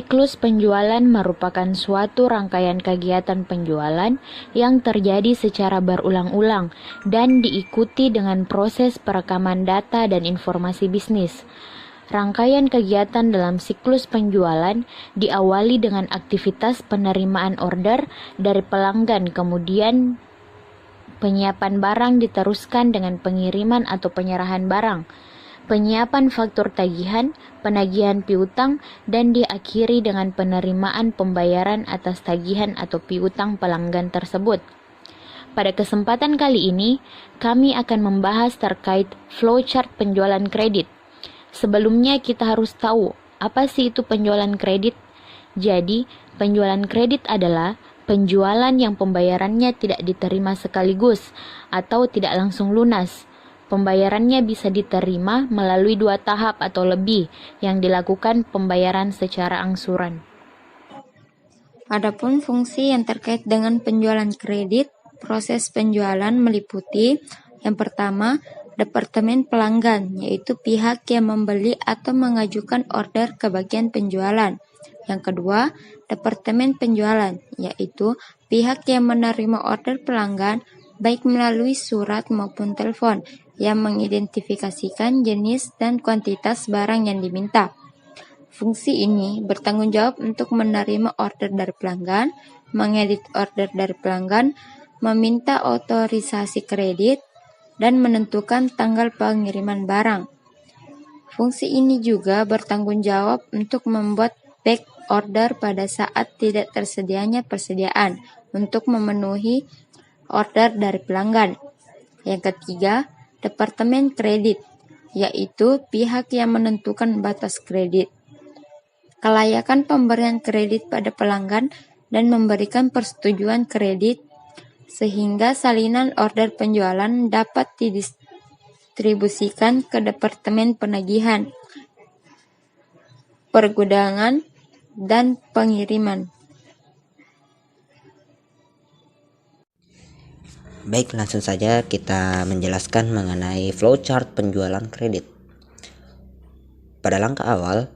Siklus penjualan merupakan suatu rangkaian kegiatan penjualan yang terjadi secara berulang-ulang dan diikuti dengan proses perekaman data dan informasi bisnis. Rangkaian kegiatan dalam siklus penjualan diawali dengan aktivitas penerimaan order dari pelanggan, kemudian penyiapan barang diteruskan dengan pengiriman atau penyerahan barang, penyiapan faktur tagihan, penagihan piutang, dan diakhiri dengan penerimaan pembayaran atas tagihan atau piutang pelanggan tersebut. Pada kesempatan kali ini, kami akan membahas terkait flowchart penjualan kredit. Sebelumnya kita harus tahu, apa sih itu penjualan kredit? Jadi, penjualan kredit adalah penjualan yang pembayarannya tidak diterima sekaligus atau tidak langsung lunas. Pembayarannya bisa diterima melalui 2 tahap atau lebih yang dilakukan pembayaran secara angsuran. Adapun fungsi yang terkait dengan penjualan kredit, proses penjualan meliputi yang pertama, departemen pelanggan, yaitu pihak yang membeli atau mengajukan order ke bagian penjualan. Yang kedua, departemen penjualan, yaitu pihak yang menerima order pelanggan baik melalui surat maupun telepon yang mengidentifikasikan jenis dan kuantitas barang yang diminta. Fungsi ini bertanggung jawab untuk menerima order dari pelanggan, mengedit order dari pelanggan, meminta otorisasi kredit, dan menentukan tanggal pengiriman barang. Fungsi ini juga bertanggung jawab untuk membuat back order pada saat tidak tersedianya persediaan untuk memenuhi order dari pelanggan. Yang ketiga, departemen kredit, yaitu pihak yang menentukan batas kredit, kelayakan pemberian kredit pada pelanggan, dan memberikan persetujuan kredit sehingga salinan order penjualan dapat didistribusikan ke departemen penagihan, pergudangan, dan pengiriman. Baik, langsung saja kita menjelaskan mengenai flowchart penjualan kredit. Pada langkah awal,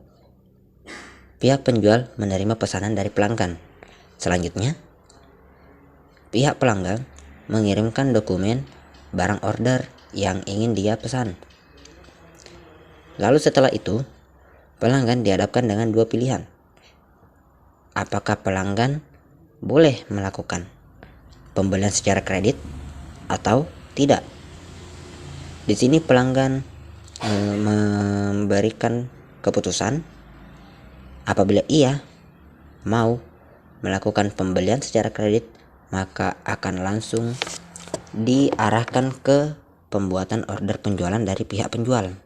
pihak penjual menerima pesanan dari pelanggan. Selanjutnya, pihak pelanggan mengirimkan dokumen barang order yang ingin dia pesan. Lalu setelah itu, pelanggan dihadapkan dengan 2 pilihan. Apakah pelanggan boleh melakukan pembelian secara kredit atau tidak? Di sini pelanggan memberikan keputusan. Apabila ia mau melakukan pembelian secara kredit, maka akan langsung diarahkan ke pembuatan order penjualan dari pihak penjual.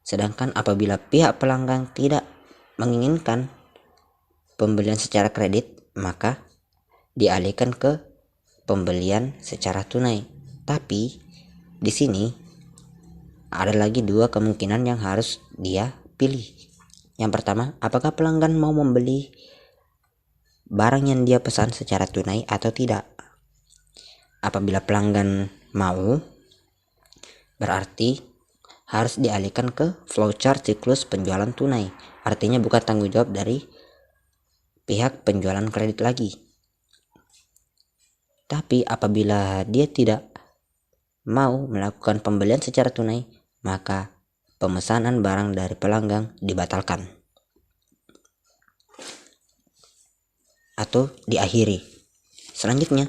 Sedangkan apabila pihak pelanggan tidak menginginkan pembelian secara kredit, maka dialihkan ke pembelian secara tunai. Tapi di sini ada lagi 2 kemungkinan yang harus dia pilih. Yang pertama, apakah pelanggan mau membeli barang yang dia pesan secara tunai atau tidak. Apabila pelanggan mau, berarti harus dialihkan ke flowchart siklus penjualan tunai. Artinya bukan tanggung jawab dari pihak penjualan kredit lagi. Tapi apabila dia tidak mau melakukan pembelian secara tunai, maka pemesanan barang dari pelanggan dibatalkan atau diakhiri. Selanjutnya,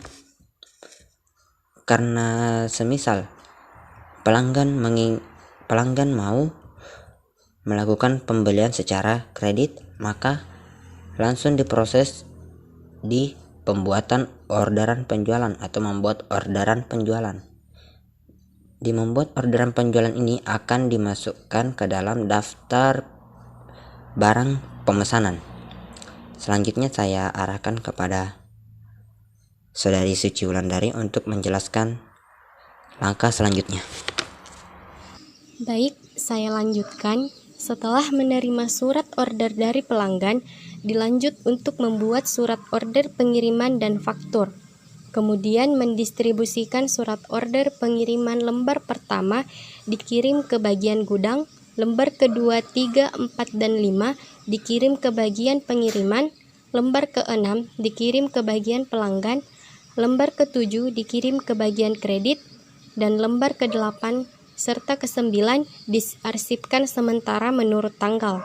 karena semisal pelanggan mau melakukan pembelian secara kredit, maka langsung diproses di pembuatan orderan penjualan atau membuat orderan penjualan. Di membuat orderan penjualan ini akan dimasukkan ke dalam daftar barang pemesanan. Selanjutnya saya arahkan kepada Saudari Suci Wulandari untuk menjelaskan langkah selanjutnya. Baik, saya lanjutkan. Setelah menerima surat order dari pelanggan, dilanjut untuk membuat surat order pengiriman dan faktur. Kemudian mendistribusikan surat order pengiriman lembar pertama dikirim ke bagian gudang, lembar kedua 3, 4, dan 5 dikirim ke bagian pengiriman, lembar ke-6 dikirim ke bagian pelanggan, lembar ke-7 dikirim ke bagian kredit, dan lembar ke-8 serta ke-9 diarsipkan sementara menurut tanggal.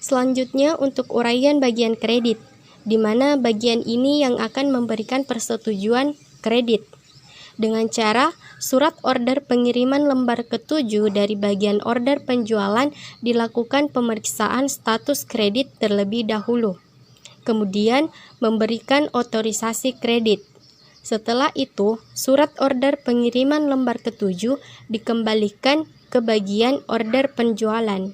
Selanjutnya untuk uraian bagian kredit, di mana bagian ini yang akan memberikan persetujuan kredit. Dengan cara surat order pengiriman lembar ke-7 dari bagian order penjualan dilakukan pemeriksaan status kredit terlebih dahulu. Kemudian memberikan otorisasi kredit. Setelah itu, surat order pengiriman lembar ke-7 dikembalikan ke bagian order penjualan.